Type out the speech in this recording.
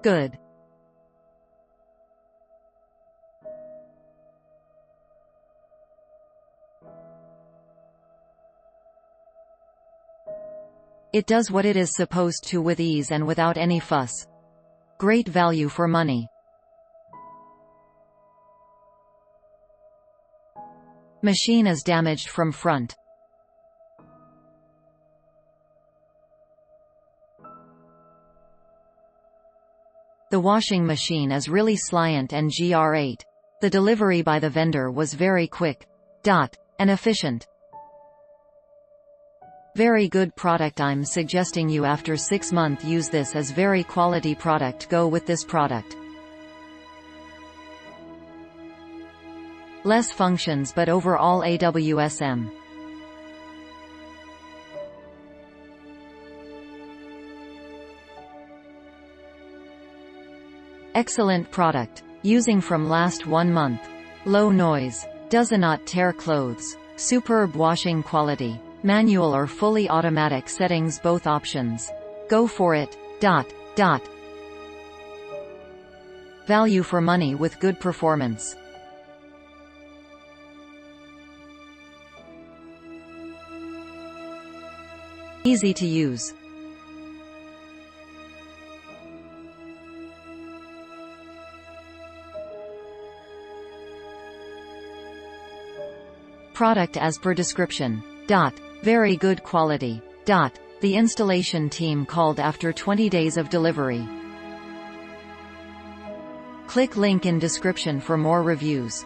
Good. It does what it is supposed to with ease and without any fuss. Great value for money. Machine is damaged from front. The washing machine is really sliant and gr8. The delivery by the vendor was very quick. And efficient. Very good product. I'm suggesting you after 6 months use this as very quality product. Go with this product. Less functions but overall AWSM. Excellent product. Using from last 1 month. Low noise. Does not tear clothes. Superb washing quality. Manual or fully automatic settings, both options. Go for it. Value for money with good performance. Easy to use. Product as per description. Very good quality. The installation team called after 20 days of delivery. Click link in description for more reviews.